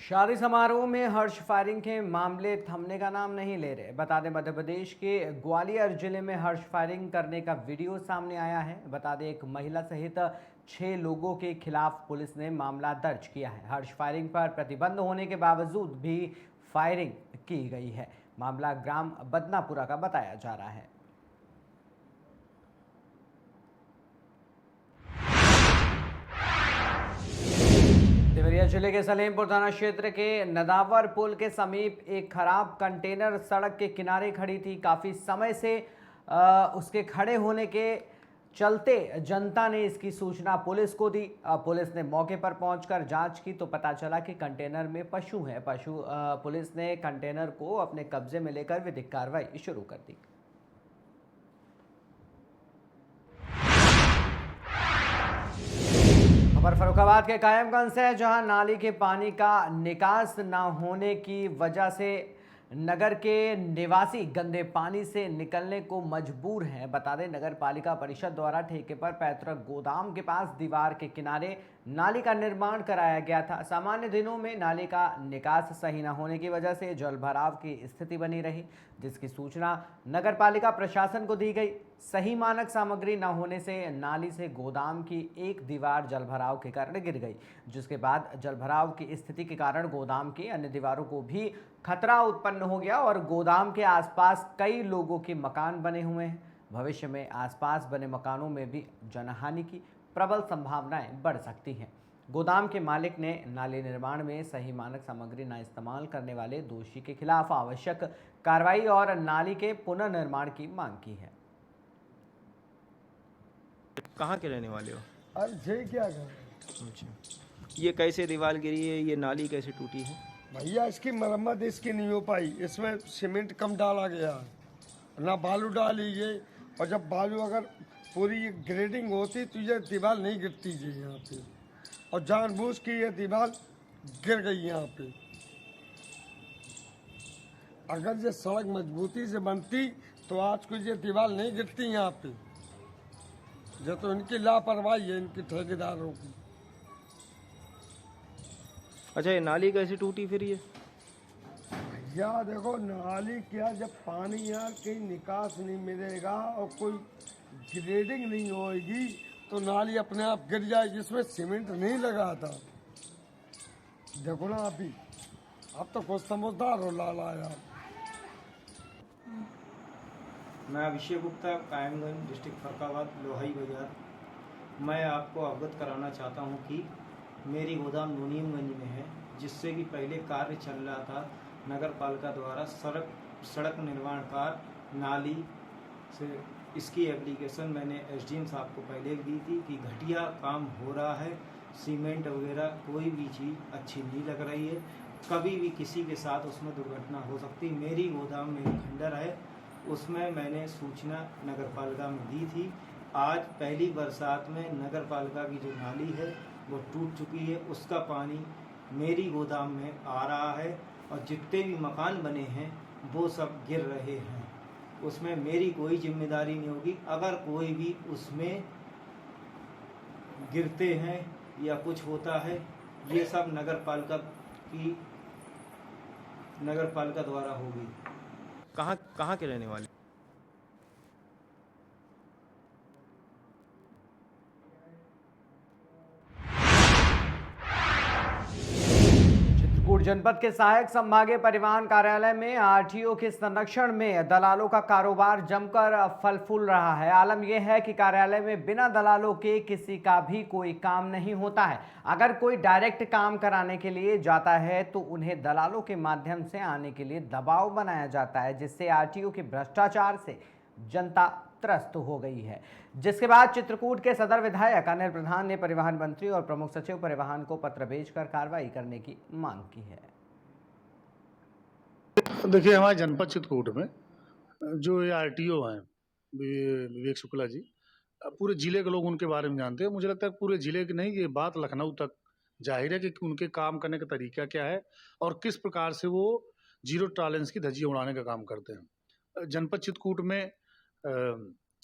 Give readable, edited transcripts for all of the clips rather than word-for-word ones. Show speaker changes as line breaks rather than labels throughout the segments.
शादी समारोह में हर्ष फायरिंग के मामले थमने का नाम नहीं ले रहे। बता दें, मध्य प्रदेश के ग्वालियर जिले में हर्ष फायरिंग करने का वीडियो सामने आया है। बता दें, एक महिला सहित 6 लोगों के खिलाफ पुलिस ने मामला दर्ज किया है। हर्ष फायरिंग पर प्रतिबंध होने के बावजूद भी फायरिंग की गई है। मामला ग्राम बदनापुरा का बताया जा रहा है। देवरिया जिले के सलेमपुर थाना क्षेत्र के नदावर पुल के समीप एक खराब कंटेनर सड़क के किनारे खड़ी थी। काफी समय से उसके खड़े होने के चलते जनता ने इसकी सूचना पुलिस को दी। पुलिस ने मौके पर पहुंचकर जांच की तो पता चला कि कंटेनर में पशु है। पुलिस ने कंटेनर को अपने कब्जे में लेकर विधिक कार्रवाई शुरू कर दी। खबर फर्रुखाबाद के कायमगंज से है, जहां नाली के पानी का निकास न होने की वजह से नगर के निवासी गंदे पानी से निकलने को मजबूर हैं। बता दें, नगर पालिका परिषद द्वारा ठेके पर पैतृक गोदाम के पास दीवार के किनारे नाली का निर्माण कराया गया था। सामान्य दिनों में नाली का निकास सही न होने की वजह से जल भराव की स्थिति बनी रही, जिसकी सूचना नगर पालिका प्रशासन को दी गई। सही मानक सामग्री न होने से नाली से गोदाम की एक दीवार जल भराव के कारण गिर गई, जिसके बाद जल भराव की स्थिति के कारण गोदाम की अन्य दीवारों को भी खतरा उत्पन्न हो गया और गोदाम के आसपास कई लोगों के मकान बने हुए हैं। भविष्य में आसपास बने मकानों में भी जनहानि की प्रबल संभावनाएं बढ़ सकती हैं। गोदाम के मालिक ने नाली निर्माण में सही मानक सामग्री न इस्तेमाल करने वाले दोषी के खिलाफ आवश्यक कार्रवाई और नाली के पुनर्निर्माण की मांग की है।
कहाँ के रहने वाले हो?
अरे क्या कर
अच्छा, ये कैसे दीवार गिरी है? ये नाली कैसे टूटी है?
भैया, इसकी मरम्मत इसकी नहीं हो पाई। इसमें सीमेंट कम डाला गया, ना बालू डाली गई। और जब बालू अगर पूरी ग्रेडिंग होती तो ये दीवार नहीं गिरती जी यहाँ पे, और जानबूझ के ये दीवार गिर गई यहाँ पे। अगर ये सड़क मजबूती से बनती तो आज को ये दीवार नहीं गिरती यहाँ पे। जो तो इनकी लापरवाही है, इनके ठेकेदारों की।
अच्छा, ये नाली कैसे टूटी फिर ये?
या देखो, नाली क्या, जब पानी यहाँ कहीं निकास नहीं मिलेगा और कोई ग्रेडिंग नहीं होगी तो नाली अपने आप गिर जाएगी। इसमें सीमेंट नहीं लगा था। देखो ना अभी, अब तो कुछ समझदार हो लाला यार।
मैं अभिषेक गुप्ता, कायमगंज डिस्ट्रिक्ट फर्रुखाबाद लोहाई बाजार। मैं आपको अवगत कराना चाहता हूं कि मेरी गोदाम नूनियमगंज में है, जिससे कि पहले कार्य चल रहा था नगर पालिका द्वारा सड़क निर्माण कार्य नाली से। इसकी एप्लीकेशन मैंने एसडीएम साहब को पहले दी थी कि घटिया काम हो रहा है, सीमेंट वगैरह कोई भी चीज़ अच्छी नहीं लग रही है, कभी भी किसी के साथ उसमें दुर्घटना हो सकती। मेरी गोदाम में एक खंडर है, उसमें मैंने सूचना नगर पालिका में दी थी। आज पहली बरसात में नगर पालिका की जो नाली है वो टूट चुकी है, उसका पानी मेरी गोदाम में आ रहा है और जितने भी मकान बने हैं वो सब गिर रहे हैं। उसमें मेरी कोई जिम्मेदारी नहीं होगी। अगर कोई भी उसमें गिरते हैं या कुछ होता है, ये सब नगर पालिका द्वारा होगी।
कहाँ के रहने वाले?
चित्रकूट जनपद के सहायक संभागीय परिवहन कार्यालय में आरटीओ के संरक्षण में दलालों का कारोबार जमकर फल फूल रहा है। आलम यह है कि कार्यालय में बिना दलालों के किसी का भी कोई काम नहीं होता है। अगर कोई डायरेक्ट काम कराने के लिए जाता है तो उन्हें दलालों के माध्यम से आने के लिए दबाव बनाया जाता है, जिससे आरटीओ के भ्रष्टाचार से जनता त्रस्त हो गई है। जिसके बाद चित्रकूट के सदर विधायक अनिल प्रधान ने परिवहन मंत्री और प्रमुख सचिव परिवहन को पत्र भेजकर कार्रवाई करने की मांग की है।
देखिए, हमारे जनपद चित्रकूट में जो ये आरटीओ हैं विवेक शुक्ला जी, पूरे जिले के लोग उनके बारे में जानते हैं। मुझे लगता है पूरे जिले की नहीं, ये बात लखनऊ तक जाहिर है कि उनके काम करने का तरीका क्या है और किस प्रकार से वो जीरो टॉलरेंस की धज्जियां उड़ाने का काम करते हैं। जनपद चित्रकूट में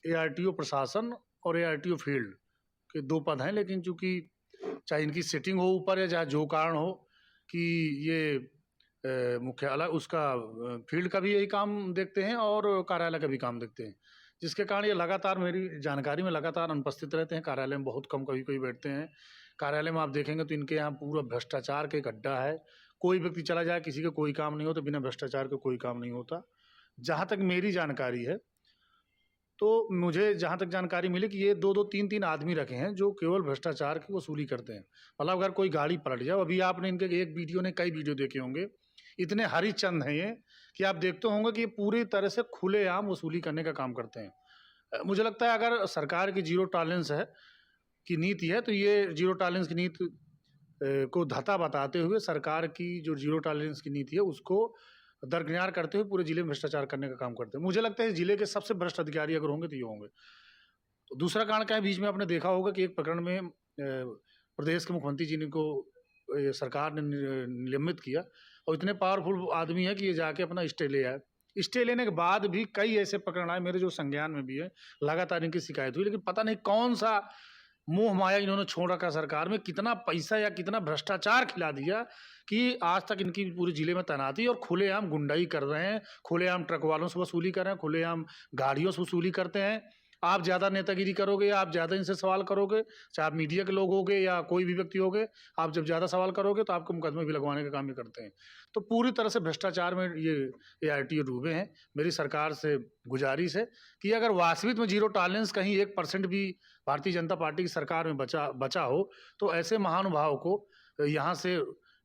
एआरटीओ प्रशासन और एआरटीओ फील्ड के 2 पद हैं, लेकिन चूंकि चाहे इनकी सेटिंग हो ऊपर या चाहे जो कारण हो कि ये मुख्यालय उसका फील्ड का भी यही काम देखते हैं और कार्यालय का भी काम देखते हैं, जिसके कारण ये लगातार मेरी जानकारी में लगातार अनुपस्थित रहते हैं। कार्यालय में बहुत कम कभी कभी बैठते हैं। कार्यालय में आप देखेंगे तो इनके यहाँ पूरा भ्रष्टाचार का एक अड्डा है। कोई व्यक्ति चला जाए, किसी का कोई काम नहीं हो तो बिना भ्रष्टाचार के कोई काम नहीं होता। जहाँ तक मेरी जानकारी है, तो मुझे जहाँ तक जानकारी मिली कि ये 2-2, 3-3 आदमी रखे हैं जो केवल भ्रष्टाचार की वसूली करते हैं। मतलब अगर कोई गाड़ी पलट जाए, अभी आपने इनके एक वीडियो ने कई वीडियो देखे होंगे, इतने हरिचंद हैं ये कि आप देखते होंगे कि ये पूरी तरह से खुलेआम वसूली करने का काम करते हैं। मुझे लगता है अगर सरकार की जीरो टॉलरेंस है की नीति है, तो ये जीरो टॉलरेंस की नीति को धता बताते हुए सरकार की जो जीरो टॉलरेंस की नीति है उसको दरकिनार करते हुए पूरे जिले में भ्रष्टाचार करने का काम करते हैं। मुझे लगता है इस जिले के सबसे भ्रष्ट अधिकारी अगर होंगे तो ये होंगे। तो दूसरा कारण क्या है, बीच में आपने देखा होगा कि एक प्रकरण में प्रदेश के मुख्यमंत्री जी को सरकार ने निलंबित किया और इतने पावरफुल आदमी है कि ये जाके अपना स्टे ले आए। स्टे लेने के बाद भी कई ऐसे प्रकरण आए मेरे जो संज्ञान में भी है, लगातार इनकी शिकायत हुई, लेकिन पता नहीं कौन सा मोह माया इन्होंने छोड़ रखा सरकार में, कितना पैसा या कितना भ्रष्टाचार खिला दिया कि आज तक इनकी पूरे जिले में तैनाती और खुलेआम गुंडाई कर रहे हैं, खुलेआम ट्रक वालों से वसूली कर रहे हैं, खुलेआम गाड़ियों से वसूली करते हैं। आप ज़्यादा नेतागिरी करोगे या आप ज़्यादा इनसे सवाल करोगे, चाहे आप मीडिया के लोग होगे या कोई भी व्यक्ति होगे, आप जब ज़्यादा सवाल करोगे तो आपको मुकदमे भी लगवाने का काम ये करते हैं। तो पूरी तरह से भ्रष्टाचार में ये आरटीओ डूबे हैं। मेरी सरकार से गुजारिश है कि अगर वास्तविक में जीरो टॉलरेंस कहीं 1% भी भारतीय जनता पार्टी की सरकार में बचा हो तो ऐसे महानुभाव को यहाँ से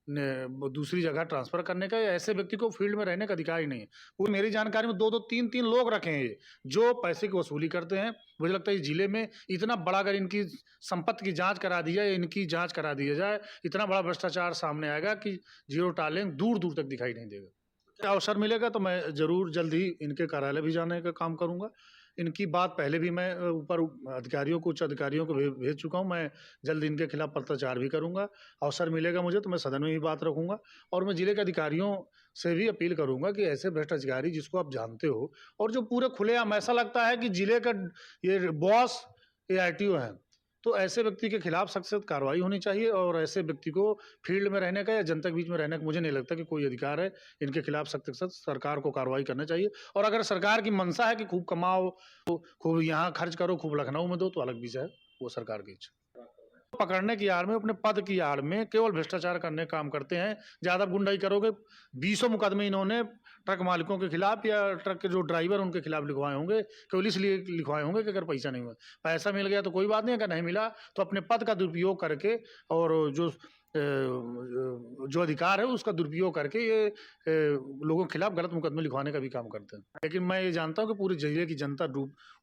दूसरी जगह ट्रांसफर करने का या ऐसे व्यक्ति को फील्ड में रहने का अधिकार ही नहीं है। वो मेरी जानकारी में 2-2, 3-3 लोग रखे हैं जो पैसे की वसूली करते हैं। मुझे लगता है इस जिले में इतना बड़ा, अगर इनकी संपत्ति की जांच करा दी जाए, इनकी जांच करा दी जाए, इतना बड़ा भ्रष्टाचार सामने आएगा कि जीरो टॉलरेंस दूर दूर तक दिखाई नहीं देगा। अवसर मिलेगा तो मैं जरूर जल्द ही इनके कार्यालय भी जाने का काम करूंगा। इनकी बात पहले भी मैं ऊपर अधिकारियों को, उच्च अधिकारियों को भेज चुका हूं। मैं जल्द इनके खिलाफ पत्राचार भी करूंगा। अवसर मिलेगा मुझे तो मैं सदन में भी बात रखूंगा और मैं जिले के अधिकारियों से भी अपील करूंगा कि ऐसे भ्रष्ट अधिकारी जिसको आप जानते हो और जो पूरे खुलेआम ऐसा लगता है कि जिले का ये बॉस ये आरटीओ है, तो ऐसे व्यक्ति के खिलाफ सख्त से कार्रवाई होनी चाहिए और ऐसे व्यक्ति को फील्ड में रहने का या जनता के बीच में रहने का मुझे नहीं लगता कि कोई अधिकार है। इनके खिलाफ सख्त से सख्त सरकार को कार्रवाई करना चाहिए और अगर सरकार की मंशा है कि खूब कमाओ, खूब यहाँ खर्च करो, खूब लखनऊ में दो, तो अलग विषय है, वो सरकार की इच्छा। पकड़ने की आड़ में, अपने पद की आड़ में केवल भ्रष्टाचार करने का काम करते हैं। ज़्यादा गुंडाई करोगे, 20 मुकदमे इन्होंने ट्रक मालिकों के खिलाफ या ट्रक के जो ड्राइवर उनके खिलाफ लिखवाए होंगे, केवल इसलिए लिखवाए होंगे कि अगर पैसा नहीं हुआ। पैसा मिल गया तो कोई बात नहीं, अगर नहीं मिला तो अपने पद का दुरुपयोग करके और जो अधिकार है उसका दुरुपयोग करके ये लोगों के खिलाफ गलत मुकदमे लिखवाने का भी काम करते हैं। लेकिन मैं ये जानता हूँ कि पूरे जिले की जनता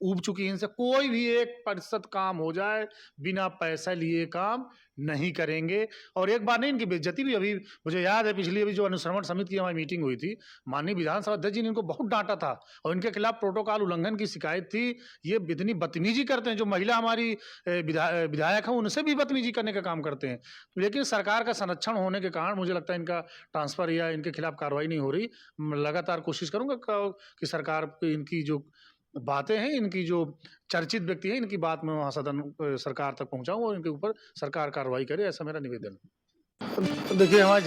ऊब चुकी है इनसे। कोई भी 1% काम हो जाए बिना पैसा लिए काम नहीं करेंगे। और एक बार नहीं, इनकी बेइज्जती भी अभी मुझे याद है, पिछली अभी जो अनुश्रवण समिति की हमारी मीटिंग हुई थी, माननीय विधानसभा अध्यक्ष जी ने इनको बहुत डांटा था और इनके खिलाफ प्रोटोकॉल उल्लंघन की शिकायत थी। ये इतनी बदतमीजी करते हैं, जो महिला हमारी विधायक हैं उनसे भी बदतमीजी करने का काम करते हैं। लेकिन सरकार का संरक्षण होने के कारण मुझे लगता है इनका ट्रांसफर या इनके खिलाफ कार्रवाई नहीं हो रही। लगातार कोशिश करूंगा कि सरकार इनकी जो बातें हैं, इनकी जो चर्चित व्यक्ति हैं, इनकी बात मैं वहाँ सदन सरकार तक पहुँचाऊँ और इनके ऊपर सरकार कार्रवाई करे, ऐसा मेरा निवेदन है। देखिए हमारी